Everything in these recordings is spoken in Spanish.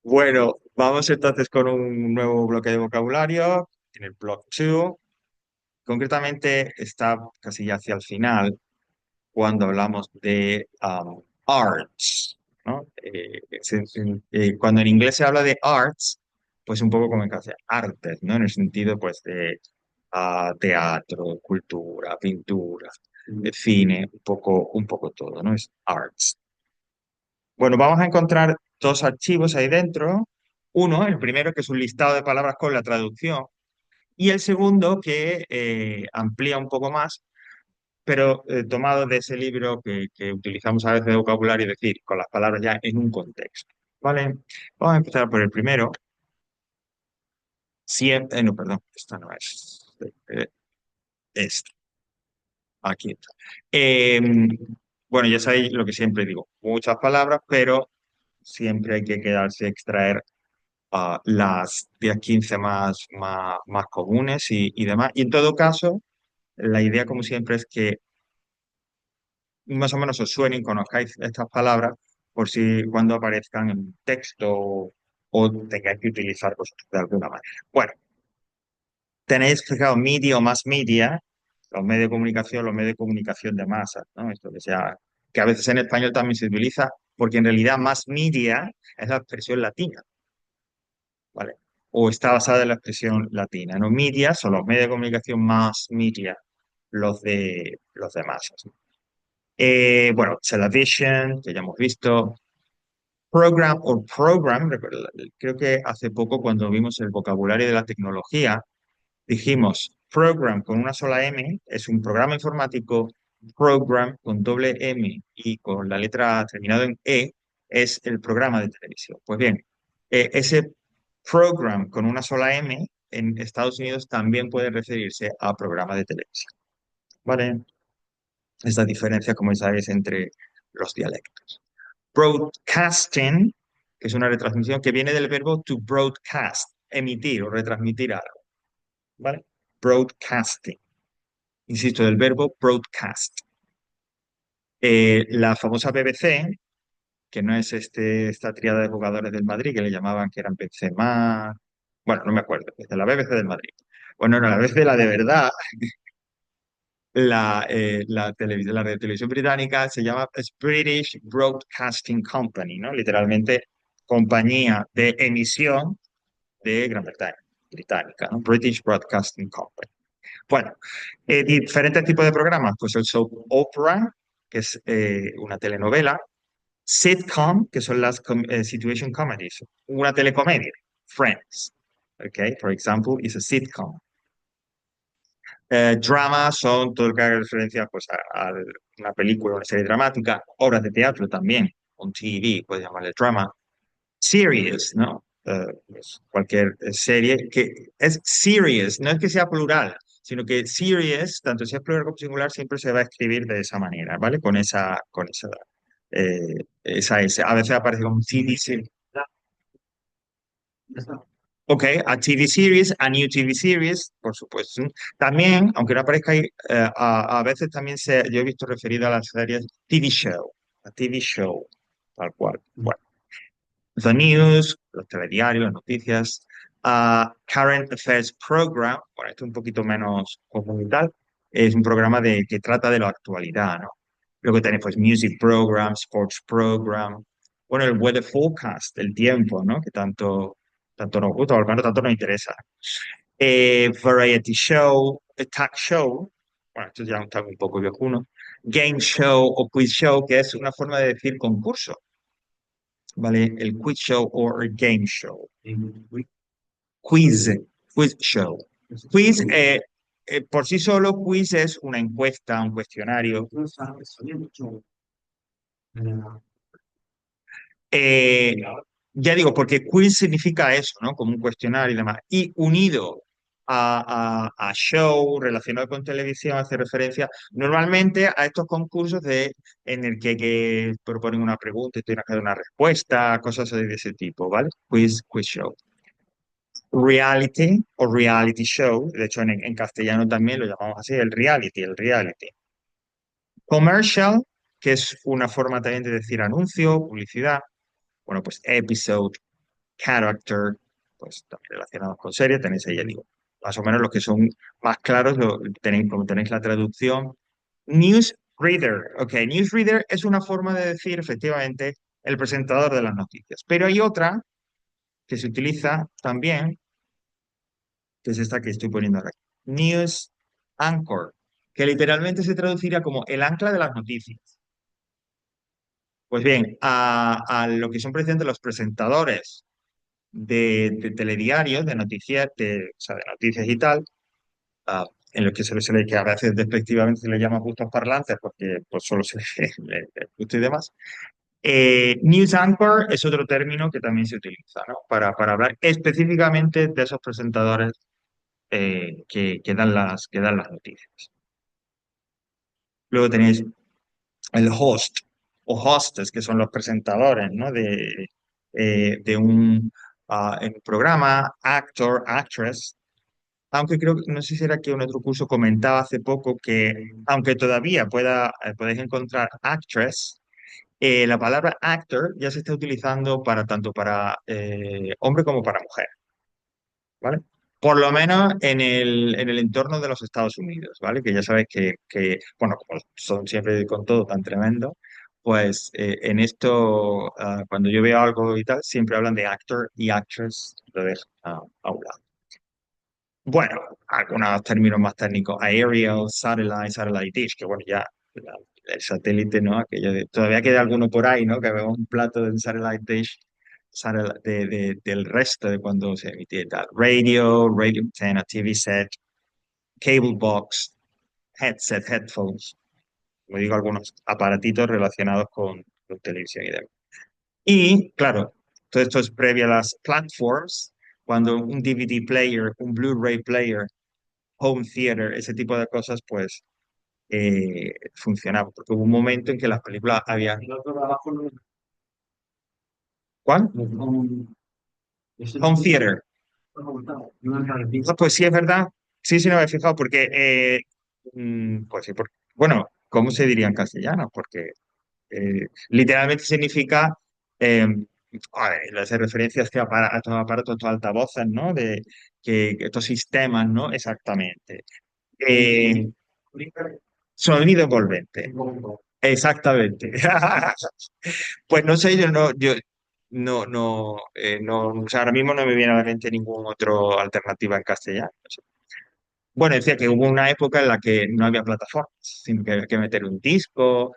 Bueno, vamos entonces con un nuevo bloque de vocabulario, en el block 2. Concretamente está casi ya hacia el final, cuando hablamos de arts, ¿no? Cuando en inglés se habla de arts, pues un poco como en casa, artes, ¿no? En el sentido, pues, de teatro, cultura, pintura, de cine, un poco todo, ¿no? Es arts. Bueno, vamos a encontrar dos archivos ahí dentro. Uno, el primero, que es un listado de palabras con la traducción, y el segundo, que amplía un poco más, pero tomado de ese libro que utilizamos a veces de vocabulario, es decir, con las palabras ya en un contexto. ¿Vale? Vamos a empezar por el primero. Siempre, no, perdón, esta no es. Esta, aquí está. Eh, bueno, ya sabéis lo que siempre digo, muchas palabras, pero siempre hay que quedarse a extraer las 10 15 más comunes y demás. Y en todo caso, la idea, como siempre, es que más o menos os suenen, conozcáis estas palabras, por si cuando aparezcan en texto o tengáis que utilizar vosotros de alguna manera. Bueno, tenéis fijado media o más media, los medios de comunicación de masas, ¿no? Esto que sea, que a veces en español también se utiliza, porque en realidad más media es la expresión latina. ¿Vale? O está basada en la expresión latina, ¿no? Media son los medios de comunicación, más media, los de masas, ¿no? Bueno, television, que ya hemos visto, program o program, creo que hace poco cuando vimos el vocabulario de la tecnología, dijimos program con una sola M, es un programa informático, program con doble M y con la letra terminado en E, es el programa de televisión. Pues bien, ese program con una sola M en Estados Unidos también puede referirse a programa de televisión. ¿Vale? Esta diferencia, como sabéis, entre los dialectos. Broadcasting, que es una retransmisión que viene del verbo to broadcast, emitir o retransmitir algo. ¿Vale? Broadcasting. Insisto, del verbo broadcast. La famosa BBC, que no es esta triada de jugadores del Madrid que le llamaban que eran Benzema, bueno, no me acuerdo, es de la BBC del Madrid. Bueno, no, la BBC, la de verdad, la de televisión británica se llama British Broadcasting Company, ¿no? Literalmente, compañía de emisión de Gran Bretaña, británica, ¿no? British Broadcasting Company. Bueno, diferentes tipos de programas, pues el soap opera, que es una telenovela, sitcom, que son las situation comedies, una telecomedia, Friends, okay, for example, is a sitcom. Drama son todo lo que haga referencia pues, a una película, una serie dramática, obras de teatro también, on TV, puedes llamarle drama. Series, ¿no? Pues, cualquier serie que es series, no es que sea plural, sino que series, tanto si es plural como singular, siempre se va a escribir de esa manera, ¿vale? Esa S. A veces aparece como TV series. Ok, a TV series, a new TV series, por supuesto. También, aunque no aparezca ahí, a veces también yo he visto referido a las series TV show, a TV show, tal cual. Bueno, the news, los telediarios, las noticias, current affairs program, bueno, esto es un poquito menos común y tal, es un programa que trata de la actualidad, ¿no? Luego tenés pues music program, sports program, bueno, el weather forecast, el tiempo, ¿no? Que tanto nos gusta, o al menos tanto nos interesa. Variety show, talk show, bueno, esto ya está un poco viejuno. Game show o quiz show, que es una forma de decir concurso, ¿vale? El quiz show o el game show. Quiz, quiz show. Quiz, por sí solo, quiz es una encuesta, un cuestionario. Eh, ya digo, porque quiz significa eso, ¿no? Como un cuestionario y demás. Y unido a show relacionado con televisión, hace referencia normalmente a estos concursos en el que proponen una pregunta y tienes que dar una respuesta, cosas de ese tipo, ¿vale? Quiz show. Reality o reality show, de hecho en castellano también lo llamamos así, el reality. Commercial, que es una forma también de decir anuncio, publicidad. Bueno, pues episode, character, pues también relacionados con series, tenéis ahí, ya digo, más o menos los que son más claros, tenéis, como tenéis la traducción. Newsreader, ok, newsreader es una forma de decir efectivamente el presentador de las noticias, pero hay otra que se utiliza también, que es esta que estoy poniendo ahora, news anchor, que literalmente se traduciría como el ancla de las noticias. Pues bien, a lo que son precisamente los presentadores de telediarios, de noticias, o sea, de noticias y tal, en los que se le, que a veces despectivamente se le llama justos parlantes porque pues solo se le gusta y demás. News anchor es otro término que también se utiliza, ¿no? Para hablar específicamente de esos presentadores que dan las noticias. Luego tenéis el host o hostess, que son los presentadores, ¿no? De un programa, actor, actress. Aunque creo, no sé si era que un otro curso comentaba hace poco que, aunque todavía podéis encontrar actress, la palabra actor ya se está utilizando para tanto para hombre como para mujer, ¿vale? Por lo menos en el entorno de los Estados Unidos, ¿vale? Que ya sabes bueno, como son siempre con todo tan tremendo, pues en esto, cuando yo veo algo y tal, siempre hablan de actor y actress, lo dejan a un lado. Bueno, algunos términos más técnicos, aerial, satellite, satellite dish, que bueno, ya el satélite, ¿no? Todavía queda alguno por ahí, ¿no? Que vemos un plato de un satellite dish del resto de cuando se emitía y tal. Radio antenna, TV set, cable box, headset, headphones, como digo, algunos aparatitos relacionados con televisión y demás. Y claro, todo esto es previo a las platforms, cuando un DVD player, un Blu-ray player, home theater, ese tipo de cosas, pues funcionaba. Porque hubo un momento en que las películas habían... ¿Cuál? Home theater. Ah, pues sí, es verdad. Sí, sí, no me he fijado porque... pues sí, bueno, ¿cómo se diría en castellano? Porque literalmente significa... eh, a ver, le hace referencia a, a estos aparatos, estos altavoces, ¿no? Que estos sistemas, ¿no? Exactamente. Eh, Sonido envolvente. Exactamente. Pues no sé, yo no, o sea, ahora mismo no me viene a la mente ninguna otra alternativa en castellano. Bueno, decía que hubo una época en la que no había plataformas, sino que había que meter un disco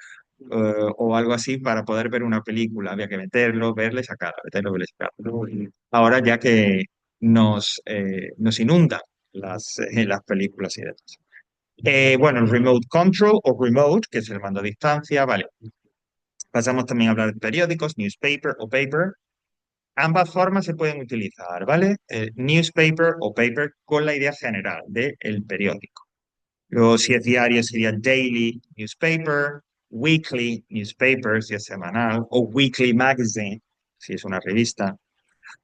o algo así para poder ver una película. Había que meterlo, verle, sacarlo, meterlo, verle, sacarlo. Ahora ya que nos inundan las películas y demás. Bueno, el remote control o remote, que es el mando a distancia, vale. Pasamos también a hablar de periódicos, newspaper o paper. Ambas formas se pueden utilizar, ¿vale? Newspaper o paper con la idea general de el periódico. Luego, si es diario, sería daily newspaper, weekly newspaper, si es semanal, o weekly magazine, si es una revista.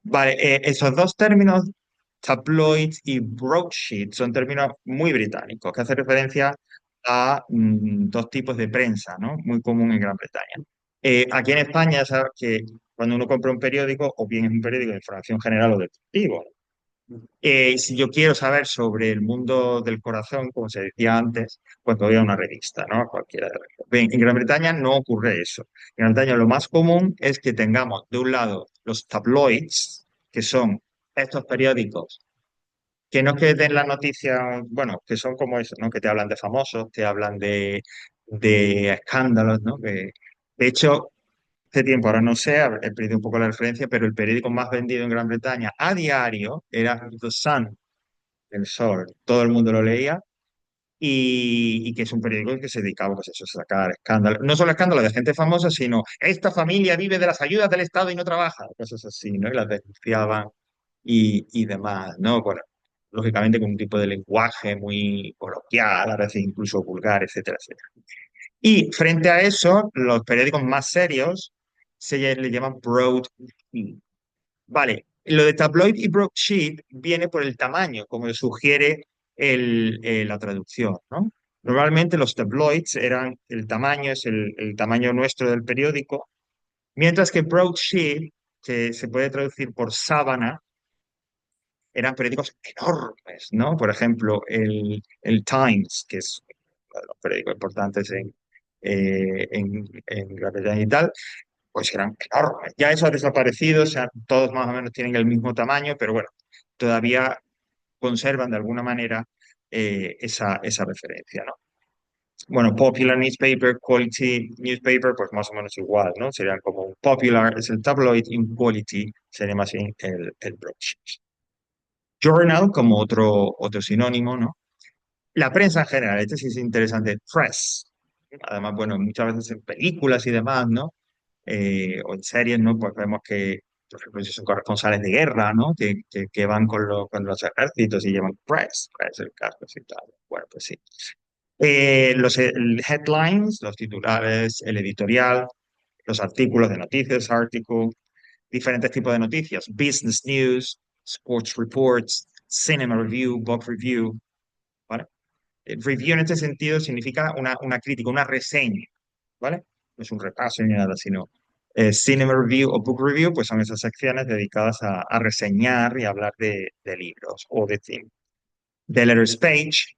Vale, esos dos términos, tabloid y broadsheet, son términos muy británicos que hacen referencia a dos tipos de prensa, ¿no? Muy común en Gran Bretaña. Aquí en España, sabes que cuando uno compra un periódico, o bien es un periódico de información general o deportivo, si yo quiero saber sobre el mundo del corazón, como se decía antes, pues voy a una revista, ¿no? A cualquiera de las. Bien, en Gran Bretaña no ocurre eso. En Gran Bretaña lo más común es que tengamos, de un lado, los tabloids, que son estos periódicos que no es que den las noticias, bueno, que son como eso, ¿no? Que te hablan de famosos, te hablan de escándalos, ¿no? De hecho, hace tiempo, ahora no sé, he perdido un poco la referencia, pero el periódico más vendido en Gran Bretaña a diario era The Sun, El Sol. Todo el mundo lo leía y que es un periódico que se dedicaba pues, eso, a sacar escándalos. No solo escándalos de gente famosa, sino esta familia vive de las ayudas del Estado y no trabaja. Cosas así, ¿no? Y las denunciaban y demás, ¿no? Bueno, lógicamente con un tipo de lenguaje muy coloquial, a veces incluso vulgar, etcétera, etcétera. Y frente a eso, los periódicos más serios le llaman broadsheet. Vale, lo de tabloid y broadsheet viene por el tamaño, como sugiere la traducción, ¿no? Normalmente los tabloids eran, el tamaño es el tamaño nuestro del periódico, mientras que broadsheet, que se puede traducir por sábana, eran periódicos enormes, ¿no? Por ejemplo, el Times, que es uno de los periódicos importantes en Gran Bretaña y tal, pues eran enormes. Ya eso ha desaparecido, o sea, todos más o menos tienen el mismo tamaño, pero bueno, todavía conservan de alguna manera esa referencia, ¿no? Bueno, popular newspaper, quality newspaper, pues más o menos igual, ¿no? Serían como un popular, es el tabloid, in quality sería más bien el broadsheet. Journal como otro sinónimo, ¿no? La prensa en general, este sí es interesante, press. Además, bueno, muchas veces en películas y demás, ¿no? O en series, ¿no? Pues vemos que, por ejemplo, si son corresponsales de guerra, ¿no? Que van con los ejércitos y llevan press, el casco y tal. Bueno, pues sí. El headlines, los titulares, el editorial, los artículos de noticias, article, diferentes tipos de noticias, business news, sports reports, cinema review, book review, ¿vale? Review en este sentido significa una crítica, una reseña, ¿vale? No es un repaso ni nada, sino cinema review o book review, pues son esas secciones dedicadas a reseñar y hablar de libros o de cine. The letters page,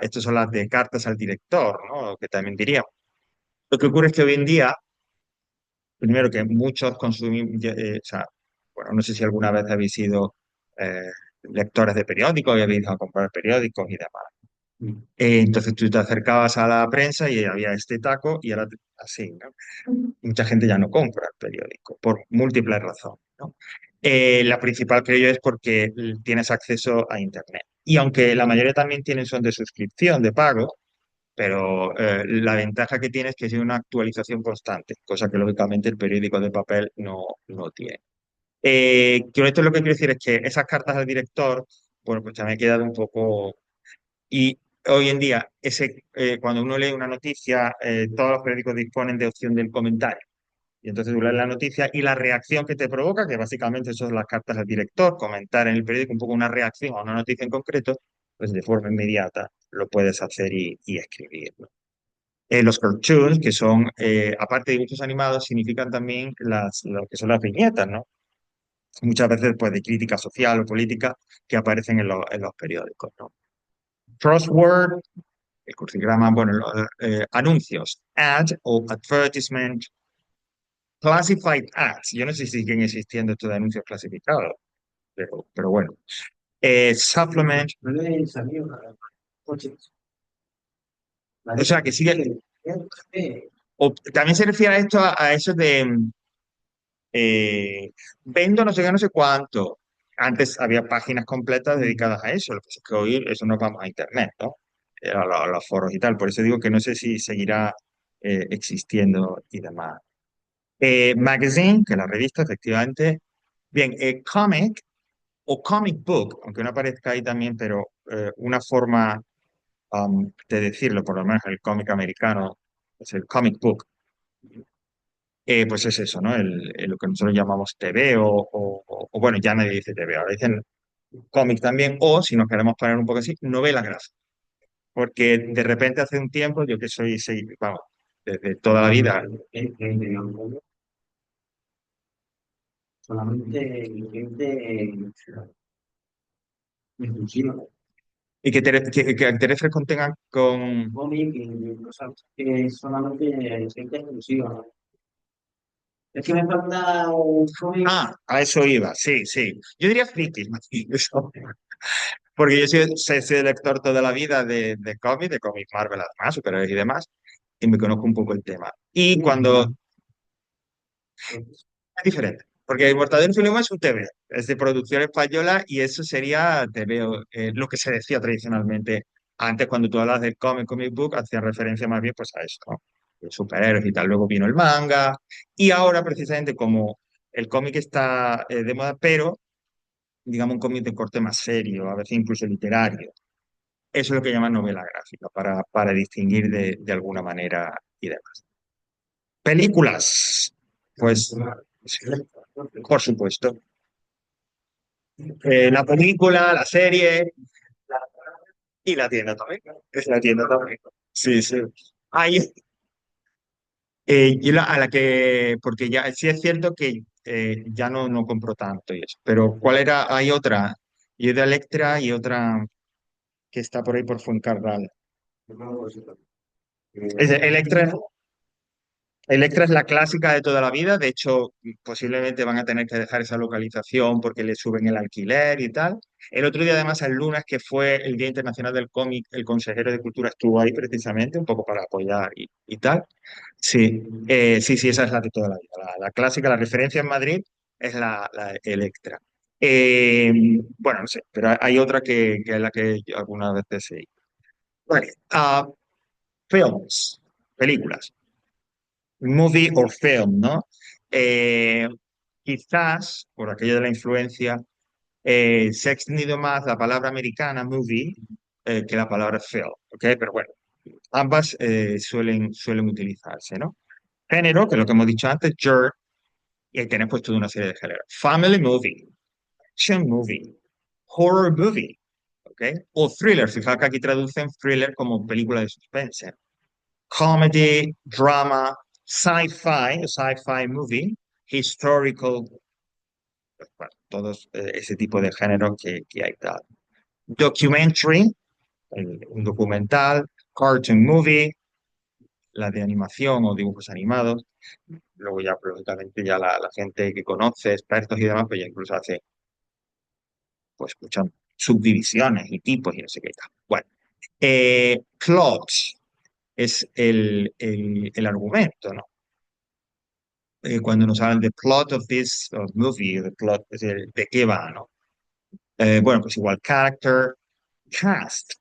estas son las de cartas al director, ¿no? Que también diría. Lo que ocurre es que hoy en día, primero que muchos consumimos, o sea, bueno, no sé si alguna vez habéis sido eh, lectores de periódicos y habéis ido a comprar periódicos y demás. Entonces tú te acercabas a la prensa y había este taco y era así, ¿no? Mucha gente ya no compra el periódico por múltiples razones, ¿no? La principal, creo yo, es porque tienes acceso a Internet. Y aunque la mayoría también tienen son de suscripción, de pago, pero la ventaja que tiene es que tiene una actualización constante, cosa que lógicamente el periódico de papel no tiene. Con esto lo que quiero decir es que esas cartas al director, bueno, pues ya me he quedado un poco. Y hoy en día, cuando uno lee una noticia, todos los periódicos disponen de opción del comentario. Y entonces tú lees la noticia y la reacción que te provoca, que básicamente son las cartas al director, comentar en el periódico un poco una reacción a una noticia en concreto, pues de forma inmediata lo puedes hacer y escribir, ¿no? Los cartoons, que son, aparte de dibujos animados, significan también lo que son las viñetas, ¿no? Muchas veces, pues, de crítica social o política que aparecen en los periódicos, ¿no? Crossword, el crucigrama, bueno, anuncios, ad o advertisement, classified ads. Yo no sé si siguen existiendo estos anuncios clasificados, pero bueno. Supplement, o sea, que sigue. También se refiere a esto, a eso de vendo no sé qué, no sé cuánto. Antes había páginas completas dedicadas a eso, lo que pasa es que hoy eso nos vamos a internet, ¿no? A los foros y tal. Por eso digo que no sé si seguirá existiendo y demás. Magazine, que es la revista, efectivamente. Bien, comic o comic book, aunque no aparezca ahí también, pero una forma de decirlo, por lo menos el cómic americano, es el comic book. Pues es eso, ¿no? Lo que nosotros llamamos TV o, bueno, ya nadie dice TV, ahora dicen cómic también, o si nos queremos poner un poco así, novela gráfica. Porque de repente hace un tiempo, yo que vamos, desde toda la vida, solamente gente exclusiva. Y que te refieres con. Cómic y cosas que solamente gente exclusiva, ¿no? Es que me falta un cómic. Ah, a eso iba, sí, sí. Yo diría friki, más bien, eso. Porque yo soy lector toda la vida de cómics Marvel, además, superhéroes y demás, y me conozco un poco el tema. Y cuando es diferente, porque Mortadelo y Filemón es un TV, es de producción española y eso sería TV, lo que se decía tradicionalmente. Antes, cuando tú hablas del comic book, hacía referencia más bien pues a eso, ¿no? Los superhéroes y tal. Luego vino el manga, y ahora precisamente como el cómic está de moda, pero digamos un cómic de corte más serio, a veces incluso literario. Eso es lo que llaman novela gráfica, para distinguir de alguna manera y demás. Películas, pues, sí, por supuesto. La película, la serie. Y la tienda también, ¿no? Es la tienda también. Sí, sí. Hay, yo a la que, porque ya sí es cierto que ya no compro tanto y eso, pero ¿cuál era? Hay otra, y es de Electra y otra que está por ahí por Fuencarral. Electra, Electra es la clásica de toda la vida, de hecho, posiblemente van a tener que dejar esa localización porque le suben el alquiler y tal. El otro día, además, el lunes, que fue el Día Internacional del Cómic, el consejero de Cultura estuvo ahí precisamente, un poco para apoyar y tal. Sí, sí, sí, esa es la de toda la vida. La clásica, la referencia en Madrid es la Electra. Eh, bueno, no sé, pero hay otra que es la que yo algunas veces sí. Vale, films, películas. Movie or film, ¿no? Eh, Quizás, por aquello de la influencia, se ha extendido más la palabra americana, movie, que la palabra film, ¿ok? Pero bueno, ambas suelen utilizarse, ¿no? Género, que es lo que hemos dicho antes, genre, y ahí tenés pues toda una serie de géneros. Family movie, action movie, horror movie, ¿ok? O thriller, fijaos que aquí traducen thriller como película de suspense. Comedy, drama, sci-fi movie, historical, bueno, todos ese tipo de géneros que hay tal. Documentary, un documental, cartoon movie, la de animación o dibujos animados. Luego ya, pues, lógicamente, ya la gente que conoce, expertos y demás, pues ya incluso hace, pues, muchas subdivisiones y tipos y no sé qué tal. Bueno, plot es el argumento, ¿no? Cuando nos hablan de plot of this of movie, the plot, es decir, de qué va, ¿no? Bueno, pues igual, character, cast,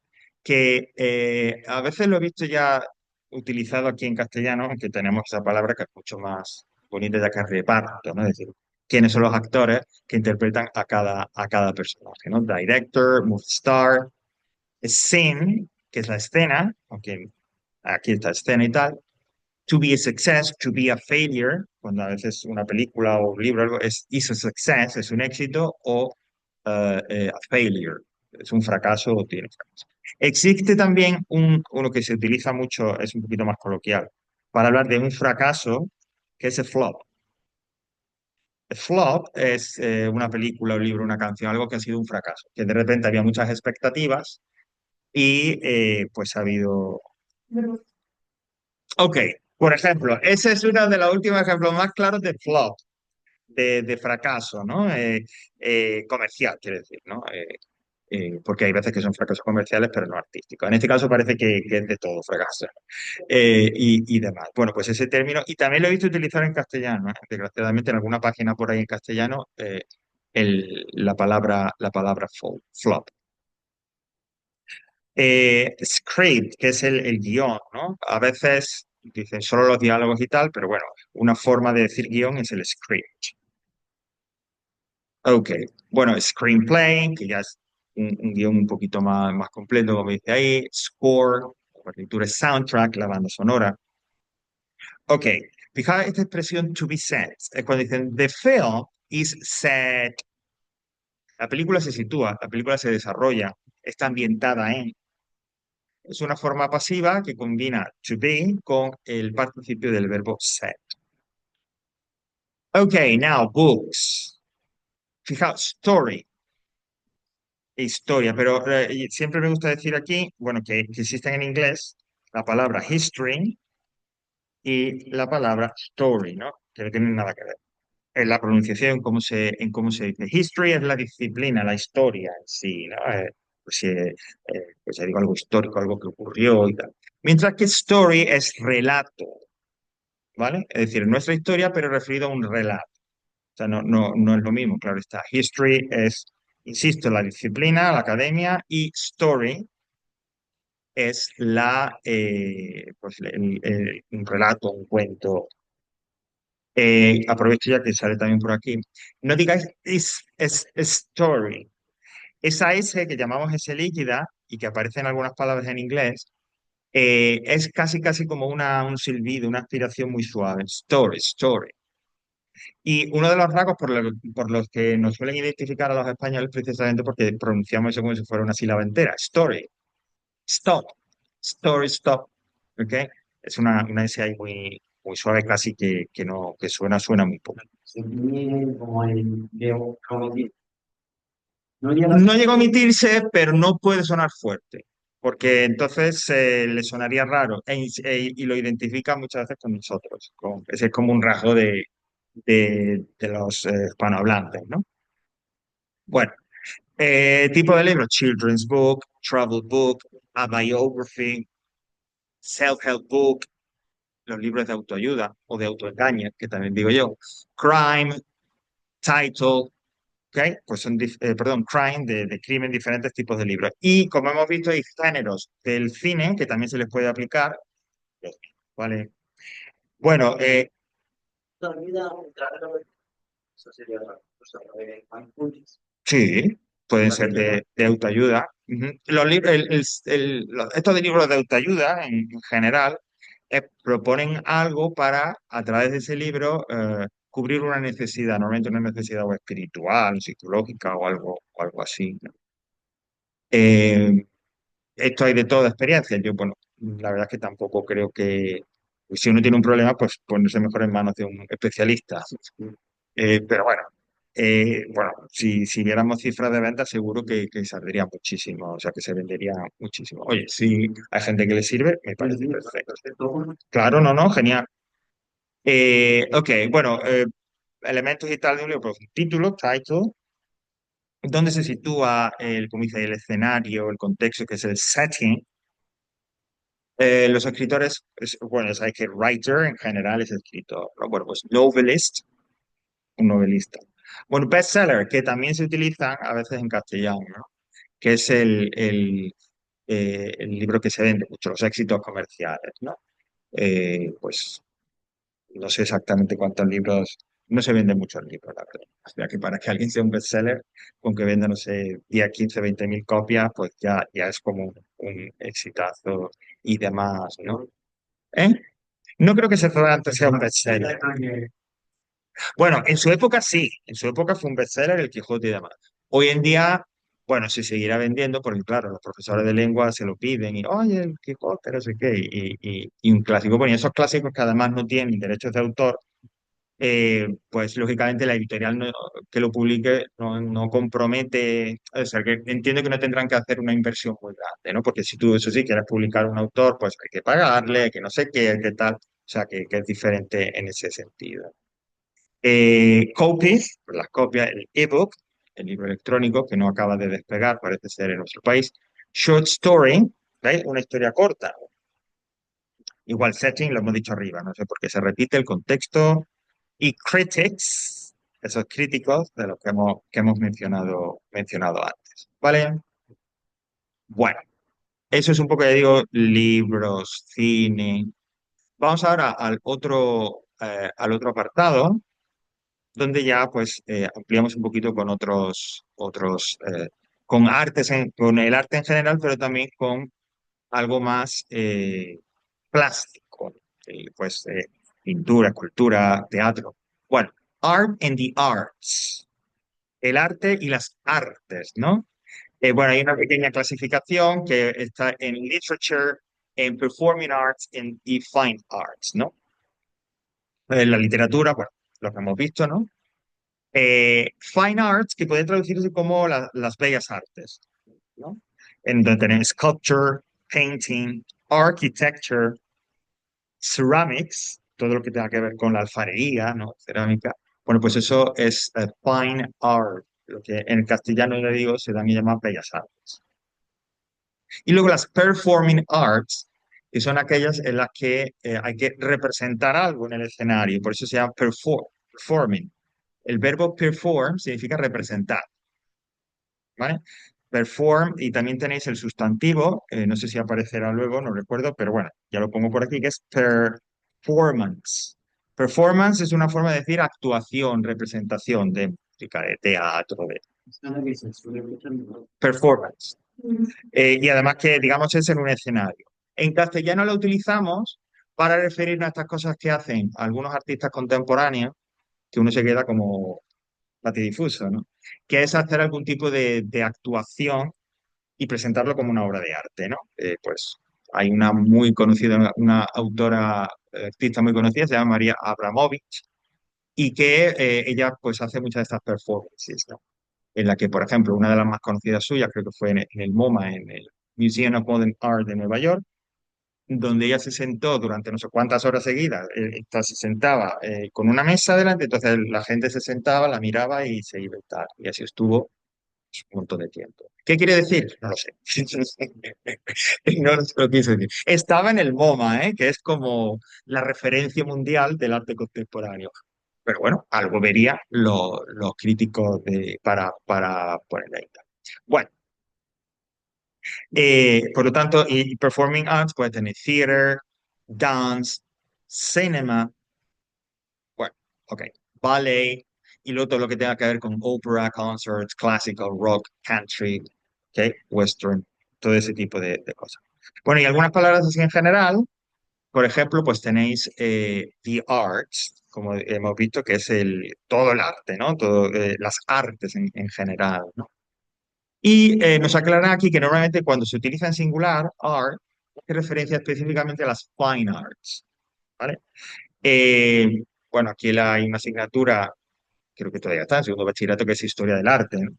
que a veces lo he visto ya utilizado aquí en castellano, aunque tenemos esa palabra que es mucho más bonita ya que reparto, ¿no? Es decir, quiénes son los actores que interpretan a cada personaje, ¿no? Director, movie star, scene, que es la escena, aunque aquí está escena y tal, to be a success, to be a failure, cuando a veces una película o un libro algo es is a success, es un éxito, o a failure, es un fracaso o tiene fracaso. Existe también uno que se utiliza mucho, es un poquito más coloquial, para hablar de un fracaso, que es el flop. El flop es una película, un libro, una canción, algo que ha sido un fracaso, que de repente había muchas expectativas y pues ha habido. Ok, por ejemplo, ese es uno de los últimos ejemplos más claros de flop, de fracaso, ¿no? Comercial, quiere decir, ¿no? Porque hay veces que son fracasos comerciales, pero no artísticos. En este caso parece que es de todo fracaso y demás. Bueno, pues ese término, y también lo he visto utilizar en castellano, ¿eh? Desgraciadamente en alguna página por ahí en castellano, la palabra flop. Script, que es el guión, ¿no? A veces dicen solo los diálogos y tal, pero bueno, una forma de decir guión es el script. Ok, bueno, screenplay, que ya es un guión un poquito más completo, como dice ahí. Score, la partitura es soundtrack, la banda sonora. Ok, fijaos esta expresión to be set. Es cuando dicen the film is set. La película se sitúa, la película se desarrolla, está ambientada en. Es una forma pasiva que combina to be con el participio del verbo set. Ok, now books. Fijaos, story, historia, pero siempre me gusta decir aquí, bueno, que existen en inglés la palabra history y la palabra story, ¿no? Que no tienen nada que ver. En la pronunciación, en cómo se dice. History es la disciplina, la historia en sí, ¿no? Pues ya digo algo histórico, algo que ocurrió y tal. Mientras que story es relato, ¿vale? Es decir, nuestra historia, pero referido a un relato. O sea, no es lo mismo, claro está. History es, insisto, la disciplina, la academia, y story es pues, un relato, un cuento. Aprovecho ya que sale también por aquí. No digáis es story. Esa S que llamamos S líquida y que aparece en algunas palabras en inglés, es casi casi como un silbido, una aspiración muy suave. Story, story. Y uno de los rasgos por los que nos suelen identificar a los españoles precisamente porque pronunciamos eso como si fuera una sílaba entera, story. Stop, story stop, ¿ok? Es una S ahí muy, muy suave, casi que no, que suena muy poco. Se tiene como el de omitir. No llega No llega a omitirse, pero no puede sonar fuerte, porque entonces le sonaría raro y lo identifica muchas veces con nosotros. Ese es como un rasgo de los hispanohablantes, ¿no? Bueno, tipo de libro, children's book, travel book, a biography, self-help book, los libros de autoayuda o de autoengaño, que también digo yo, crime, title, ¿ok? Pues son, perdón, crime, de crimen, diferentes tipos de libros. Y como hemos visto, hay géneros del cine que también se les puede aplicar, ¿vale? Bueno, la vida, eso sería otra cosa, de mindfulness. sí, pueden ser También de autoayuda. Ujú. Estos de libros de autoayuda, en general, proponen algo para, a través de ese libro, cubrir una necesidad, normalmente una necesidad o espiritual, o psicológica o algo así, ¿no? Eh, Esto hay de toda experiencia. Yo, bueno, la verdad es que tampoco creo que si uno tiene un problema, pues ponerse mejor en manos de un especialista. Pero bueno, si viéramos cifras de ventas, seguro que saldría muchísimo, o sea, que se vendería muchísimo. Oye, si hay gente que le sirve, me parece perfecto. Claro, no, no, genial. Ok, bueno, elementos y tal de un libro, pues título, title, dónde se sitúa como dice, el escenario, el contexto, que es el setting. Los escritores, bueno, sabéis que writer en general es escritor, ¿no? Bueno, pues novelist, un novelista. Bueno, bestseller, que también se utilizan a veces en castellano, ¿no? Que es el libro que se vende mucho, los éxitos comerciales, ¿no? Pues no sé exactamente cuántos libros, no se venden muchos libros, la verdad. O sea, que para que alguien sea un bestseller, con que venda, no sé, 10, 15, 20 mil copias, pues ya es como un exitazo y demás, ¿no? ¿Eh? No creo que Cervantes sea un bestseller. Bueno, en su época sí, en su época fue un bestseller El Quijote y demás. Hoy en día, bueno, se seguirá vendiendo porque, claro, los profesores de lengua se lo piden y, oye, El Quijote, no sé qué, y un clásico. Bueno, y esos clásicos que además no tienen derechos de autor, pues lógicamente la editorial que lo publique no compromete, o sea, que entiendo que no tendrán que hacer una inversión muy grande, ¿no? Porque si tú, eso sí, quieres publicar un autor, pues hay que pagarle, que no sé qué, qué tal, o sea, que es diferente en ese sentido. Copies, las copias, el ebook, el libro electrónico que no acaba de despegar, parece ser en nuestro país. Short story, ¿veis? Una historia corta. Igual setting, lo hemos dicho arriba, no sé por qué se repite el contexto. Y critics, esos críticos de los que hemos mencionado antes. ¿Vale? Bueno, eso es un poco, ya digo, libros, cine. Vamos ahora al otro apartado donde ya pues ampliamos un poquito con con con el arte en general, pero también con algo más plástico, pues pintura, escultura, teatro. Bueno, art and the arts, el arte y las artes, ¿no? Bueno, hay una pequeña clasificación que está en literature, en performing arts y fine arts, ¿no? La literatura, bueno, lo que hemos visto, ¿no? Fine arts, que puede traducirse como las bellas artes, ¿no? En donde tenemos sculpture, painting, architecture, ceramics, todo lo que tenga que ver con la alfarería, ¿no? Cerámica. Bueno, pues eso es fine art, lo que en castellano le digo se también llama bellas artes. Y luego las performing arts, que son aquellas en las que hay que representar algo en el escenario, por eso se llama performing. El verbo perform significa representar. ¿Vale? Perform, y también tenéis el sustantivo, no sé si aparecerá luego, no recuerdo, pero bueno, ya lo pongo por aquí, que es performance. Performance es una forma de decir actuación, representación de música, de teatro, de es nada que se suele escuchar performance. Y además que, digamos, es en un escenario. En castellano lo utilizamos para referirnos a estas cosas que hacen algunos artistas contemporáneos, que uno se queda como patidifuso, ¿no? Que es hacer algún tipo de actuación y presentarlo como una obra de arte, ¿no? Pues hay una muy conocida, una autora, artista muy conocida, se llama María Abramovich, y que ella pues hace muchas de estas performances, ¿no? En la que, por ejemplo, una de las más conocidas suyas, creo que fue en el MoMA, en el Museum of Modern Art de Nueva York, donde ella se sentó durante no sé cuántas horas seguidas, esta se sentaba con una mesa delante, entonces la gente se sentaba, la miraba y se iba y tal, y así estuvo un montón de tiempo. ¿Qué quiere decir? No lo sé. No lo quise decir. Estaba en el MoMA, que es como la referencia mundial del arte contemporáneo. Pero bueno, algo vería los críticos para ponerle ahí. Bueno, por lo tanto, y performing arts puede tener theater, dance, cinema, bueno, ok, ballet, y luego todo lo que tenga que ver con opera, concerts, classical, rock, country, ok, western, todo ese tipo de cosas. Bueno, y algunas palabras así en general, por ejemplo, pues tenéis the arts, como hemos visto, que es todo el arte, ¿no? Todo, las artes en general, ¿no? Y nos aclaran aquí que normalmente cuando se utiliza en singular, art, hace referencia específicamente a las fine arts, ¿vale? Bueno, aquí hay una asignatura, creo que todavía está, en segundo bachillerato, que es Historia del Arte, ¿no?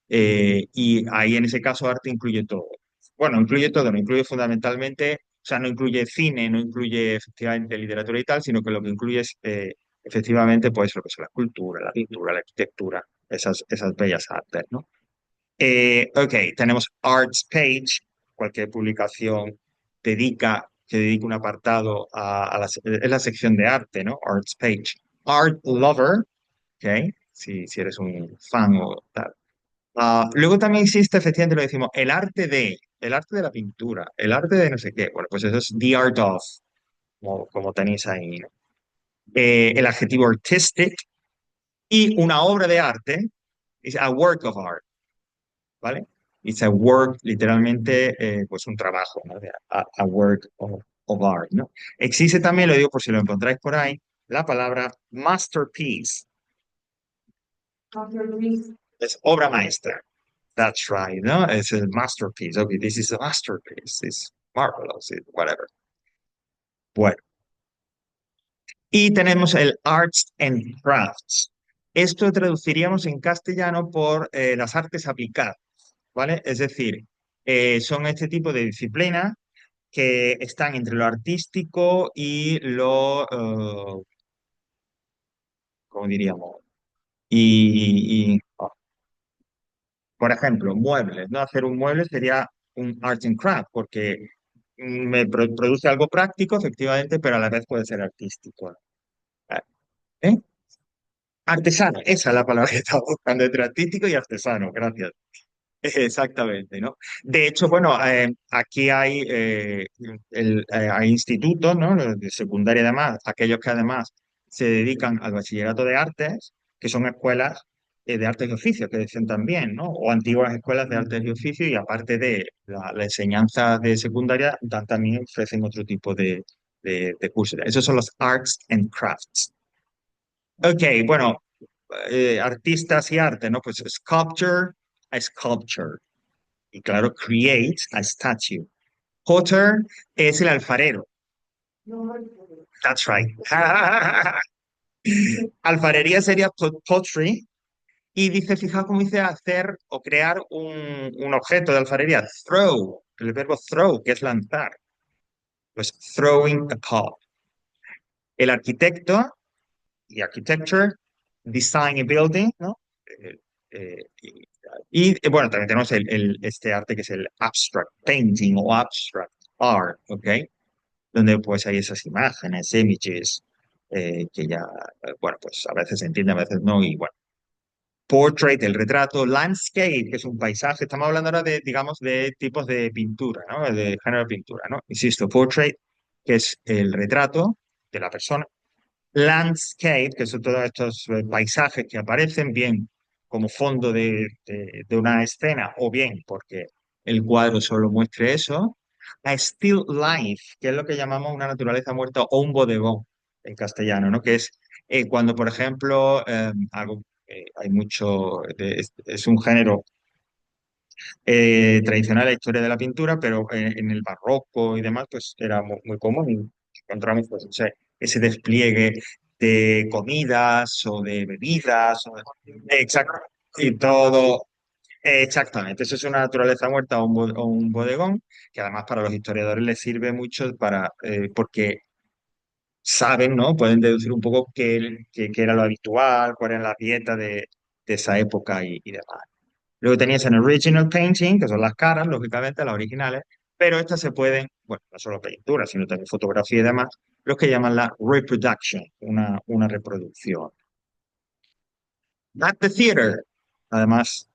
Y ahí en ese caso arte incluye todo. Bueno, incluye todo, no incluye fundamentalmente, o sea, no incluye cine, no incluye efectivamente literatura y tal, sino que lo que incluye es efectivamente pues lo que es la escultura, la pintura, la arquitectura, esas bellas artes, ¿no? Ok, tenemos Arts Page, cualquier publicación que dedica un apartado es la sección de arte, ¿no? Arts Page. Art Lover, ok, si eres un fan o tal. Luego también existe, efectivamente, lo decimos, el arte de la pintura, el arte de no sé qué. Bueno, pues eso es the art of, como tenéis ahí, ¿no? El adjetivo artistic y una obra de arte es a work of art. ¿Vale? It's a work, literalmente, pues un trabajo, ¿no? A work of art, ¿no? Existe también, lo digo por si lo encontráis por ahí, la palabra masterpiece, es obra maestra. That's right, ¿no? Es el masterpiece. Okay, this is a masterpiece. It's marvelous, whatever. Bueno, y tenemos el arts and crafts. Esto traduciríamos en castellano por las artes aplicadas, ¿vale? Es decir, son este tipo de disciplinas que están entre lo artístico y ¿cómo diríamos? Por ejemplo, muebles, ¿no? Hacer un mueble sería un art and craft, porque produce algo práctico, efectivamente, pero a la vez puede ser artístico. ¿Eh? Artesano, esa es la palabra que estaba buscando, entre artístico y artesano, gracias. Exactamente, ¿no? De hecho, bueno, aquí hay institutos, ¿no? Los de secundaria además, aquellos que además se dedican al bachillerato de artes, que son escuelas de artes y oficios, que dicen también, ¿no? O antiguas escuelas de artes y oficios, y aparte de la enseñanza de secundaria, también ofrecen otro tipo de cursos. Esos son los arts and crafts. Ok, bueno, artistas y arte, ¿no? Pues sculpture, a sculpture. Y claro, create a statue. Potter es el alfarero. That's right. Alfarería sería pottery. Y dice, fijaos cómo dice hacer o crear un objeto de alfarería. Throw, el verbo throw, que es lanzar. Pues throwing a pot. El arquitecto y architecture, design a building, ¿no? Eh, bueno, también tenemos este arte que es el abstract painting o abstract art, ¿ok? Donde pues hay esas imágenes, images, que ya, bueno, pues a veces se entiende, a veces no, y bueno. Portrait, el retrato, landscape, que es un paisaje, estamos hablando ahora de, digamos, de tipos de pintura, ¿no? De género de pintura, ¿no? Insisto, portrait, que es el retrato de la persona, landscape, que son todos estos paisajes que aparecen bien como fondo de una escena o bien porque el cuadro solo muestre eso, a still life, que es lo que llamamos una naturaleza muerta o un bodegón en castellano, ¿no? Que es cuando, por ejemplo, hay mucho, es un género tradicional la historia de la pintura, pero en el barroco y demás, pues era muy común. Y encontramos, pues, no sé, ese despliegue de comidas o de bebidas, exacto, y todo. Exactamente, eso es una naturaleza muerta o un bodegón, que además para los historiadores les sirve mucho porque saben, ¿no? Pueden deducir un poco qué era lo habitual, cuál era la dieta de esa época y demás. Luego tenías en original painting, que son las caras, lógicamente, las originales, pero estas se pueden, bueno, no solo pintura, sino también fotografía y demás, los que llaman la reproduction, una reproducción. At the theater, además,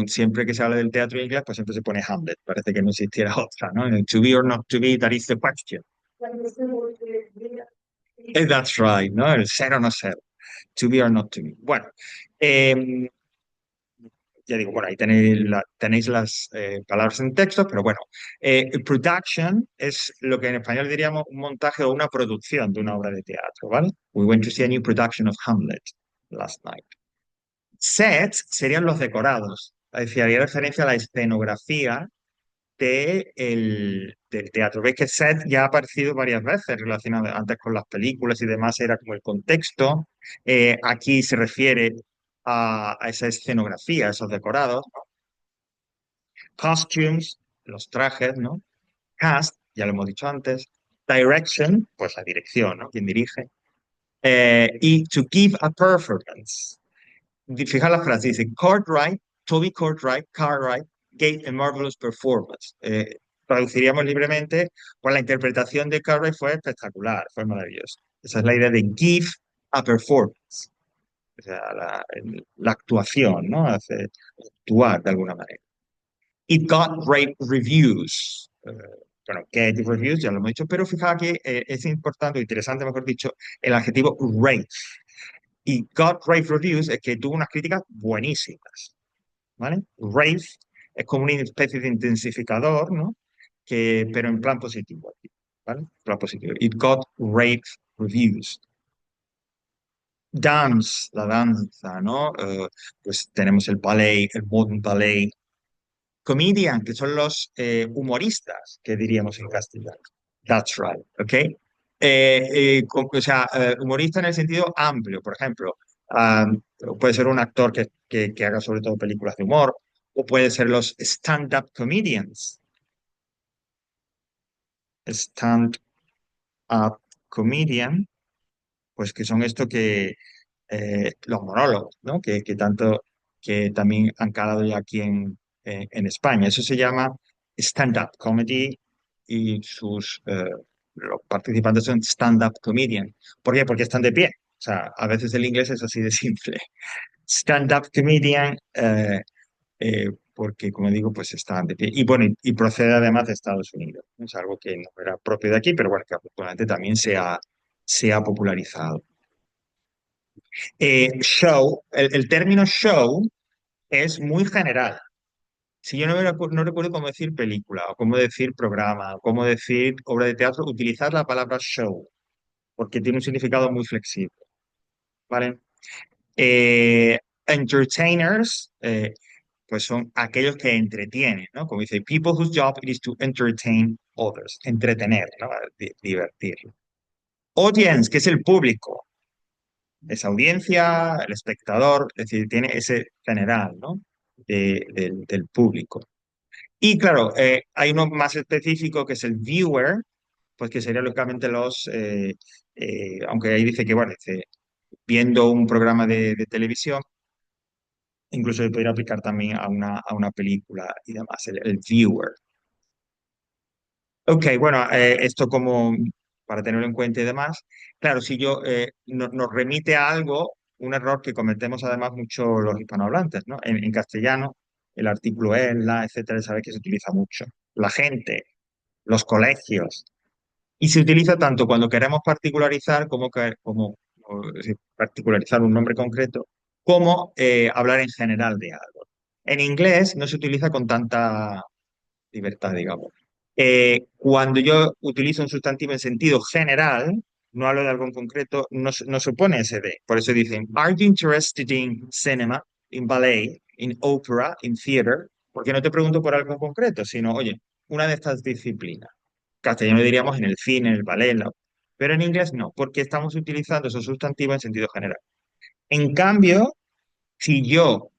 siempre que se habla del teatro inglés, pues siempre se pone Hamlet, parece que no existiera otra, ¿no? To be or not to be, that is the question. That's right, ¿no? El ser o no ser. To be or not to be. Bueno, eh, ya digo, bueno, ahí tenéis las palabras en texto, pero bueno, production es lo que en español diríamos un montaje o una producción de una obra de teatro, ¿vale? We went to see a new production of Hamlet last night. Sets serían los decorados, es decir, haría referencia a la escenografía del teatro. Veis que set ya ha aparecido varias veces relacionado antes con las películas y demás, era como el contexto. Aquí se refiere a esa escenografía, a esos decorados. Costumes, los trajes, ¿no? Cast, ya lo hemos dicho antes. Direction, pues la dirección, ¿no? Quien dirige. Y to give a performance. Fija la frase, dice, Cartwright gave a marvelous performance. Traduciríamos libremente, pues la interpretación de Cartwright fue espectacular, fue maravillosa. Esa es la idea de give a performance, o sea, la actuación, ¿no? Actuar de alguna manera. It got great reviews. Bueno, get reviews, ya lo hemos dicho, pero fijaos que es importante, o interesante, mejor dicho, el adjetivo rate. Y got rave reviews es que tuvo unas críticas buenísimas, ¿vale? Rave es como una especie de intensificador, ¿no? Pero en plan positivo, aquí, ¿vale? En plan positivo. It got rave reviews. Dance, la danza, ¿no? Pues tenemos el ballet, el modern ballet. Comedian, que son los humoristas, que diríamos en castellano. That's right, ¿ok? O sea, humorista en el sentido amplio, por ejemplo, puede ser un actor que haga sobre todo películas de humor, o puede ser los stand-up comedians. Stand-up comedian, pues que son esto los monólogos, ¿no? Que tanto, que también han calado ya aquí en España. Eso se llama stand-up comedy y los participantes son stand-up comedian. ¿Por qué? Porque están de pie. O sea, a veces el inglés es así de simple. Stand-up comedian, porque como digo, pues están de pie. Y bueno, y procede además de Estados Unidos. Es algo que no era propio de aquí, pero bueno, que afortunadamente también se ha popularizado. Show, el término show es muy general. Si yo no recuerdo cómo decir película, o cómo decir programa, o cómo decir obra de teatro, utilizar la palabra show, porque tiene un significado muy flexible, ¿vale? Entertainers, pues son aquellos que entretienen, ¿no? Como dice, people whose job it is to entertain others, entretener, ¿no? Divertir. Audience, que es el público, esa audiencia, el espectador, es decir, tiene ese general, ¿no? Del público. Y claro, hay uno más específico que es el viewer, pues que sería lógicamente aunque ahí dice que, bueno, dice, viendo un programa de televisión, incluso se podría aplicar también a una película y demás, el viewer. Ok, bueno, esto como para tenerlo en cuenta y demás. Claro, si nos remite a algo, un error que cometemos además mucho los hispanohablantes, ¿no? En castellano, el artículo el, la, etcétera, sabes que se utiliza mucho. La gente, los colegios. Y se utiliza tanto cuando queremos particularizar es decir, particularizar un nombre concreto, como hablar en general de algo. En inglés no se utiliza con tanta libertad, digamos. Cuando yo utilizo un sustantivo en sentido general, no hablo de algo en concreto, no se pone ese de. Por eso dicen, are you interested in cinema, in ballet, in opera, in theater? Porque no te pregunto por algo en concreto, sino, oye, una de estas disciplinas. Castellano diríamos en el cine, en el ballet, pero en inglés no, porque estamos utilizando esos sustantivos en sentido general. En cambio, si yo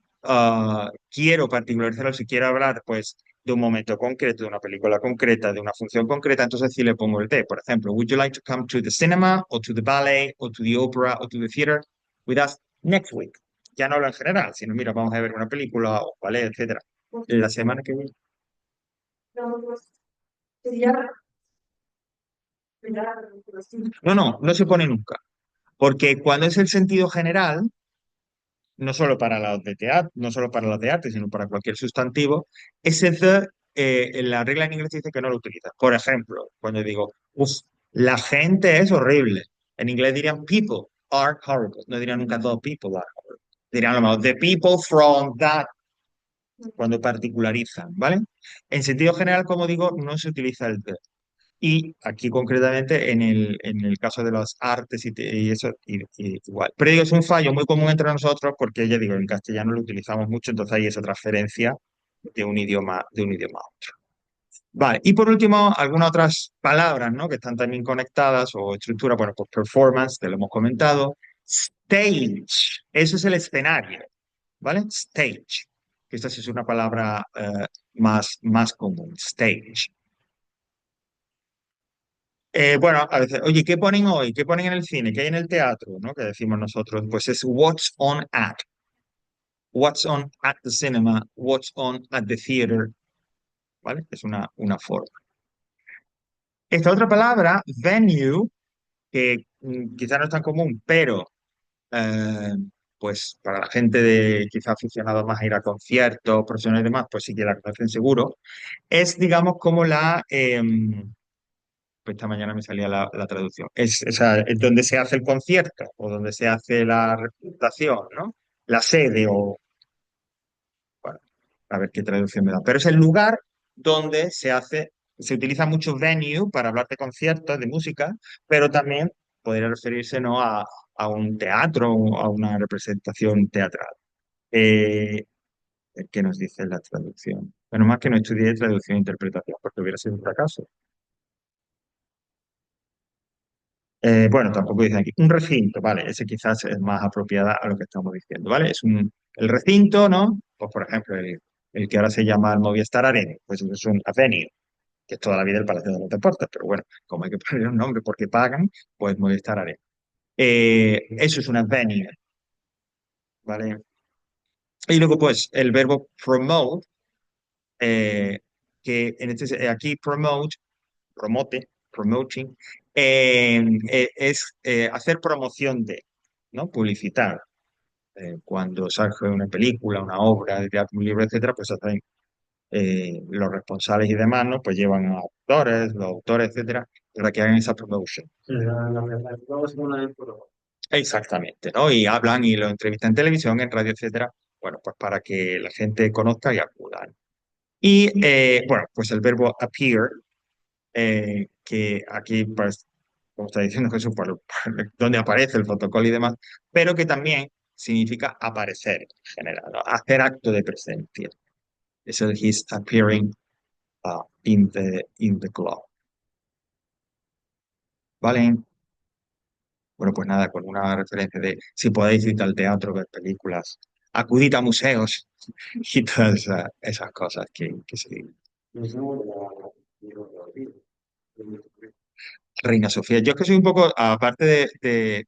quiero particularizar o si quiero hablar, pues, de un momento concreto, de una película concreta, de una función concreta, entonces sí le pongo el de. Por ejemplo, would you like to come to the cinema, or to the ballet, or to the opera, or to the theater with us next week? Ya no hablo en general, sino, mira, vamos a ver una película o ballet, etcétera. La semana que viene. No, no, no se pone nunca. Porque cuando es el sentido general, no solo para los de teatro, no solo para los de arte, sino para cualquier sustantivo, ese the, en la regla en inglés dice que no lo utiliza. Por ejemplo, cuando digo, "Uf, la gente es horrible", en inglés dirían people are horrible, no dirían nunca the people are horrible. Dirían a lo mejor the people from that, cuando particularizan, ¿vale? En sentido general, como digo, no se utiliza el the. Y aquí concretamente en el caso de las artes y eso igual. Pero digo, es un fallo muy común entre nosotros porque ya digo, en castellano lo utilizamos mucho, entonces hay esa transferencia de un idioma a otro. Vale, y por último, algunas otras palabras, ¿no? Que están también conectadas o estructura, bueno, pues performance, te lo hemos comentado. Stage, eso es el escenario, ¿vale? Stage, que esta sí es una palabra más común, stage. Bueno, a veces, oye, ¿qué ponen hoy? ¿Qué ponen en el cine? ¿Qué hay en el teatro? ¿No? Que decimos nosotros, pues es what's on at. What's on at the cinema, what's on at the theater, ¿vale? Es una forma. Esta otra palabra, venue, que quizá no es tan común, pero eh, pues para la gente de quizá aficionado más a ir a conciertos, profesionales y demás, pues sí que la conocen seguro, es digamos como pues esta mañana me salía la traducción. O sea, es donde se hace el concierto o donde se hace la representación, ¿no? La sede o, bueno, a ver qué traducción me da. Pero es el lugar donde se utiliza mucho venue para hablar de conciertos, de música, pero también podría referirse, ¿no? a un teatro o a una representación teatral. Eh, ¿Qué nos dice la traducción? Menos mal que no estudié traducción e interpretación, porque hubiera sido un fracaso. Bueno, tampoco dicen aquí. Un recinto, vale, ese quizás es más apropiada a lo que estamos diciendo, ¿vale? El recinto, ¿no? Pues por ejemplo, el que ahora se llama el Movistar Arena, pues eso es un venue, que es toda la vida el Palacio de los Deportes, pero bueno, como hay que poner un nombre porque pagan, pues Movistar Arena. Eso es una venue, ¿vale? Y luego, pues, el verbo promote, eh, que aquí promoting, es hacer promoción de, ¿no? Publicitar. Cuando surge una película, una obra de teatro, un libro, etcétera, pues hacen los responsables y demás, ¿no? Pues llevan a autores, los autores, etcétera, para que hagan esa promotion. Sí, la verdad, luego es una vez por Exactamente, ¿no? Y hablan y lo entrevistan en televisión, en radio, etcétera, bueno, pues para que la gente conozca y acuda. Y bueno, pues el verbo appear, que aquí, pues, como está diciendo Jesús, donde aparece el protocolo y demás, pero que también significa aparecer en general, ¿no? Hacer acto de presencia. Eso de he's appearing in the club. ¿Vale? Bueno, pues nada, con una referencia de si podéis ir al teatro, ver películas, acudid a museos y todas esas cosas que se digan. Reina Sofía, yo es que soy un poco, aparte de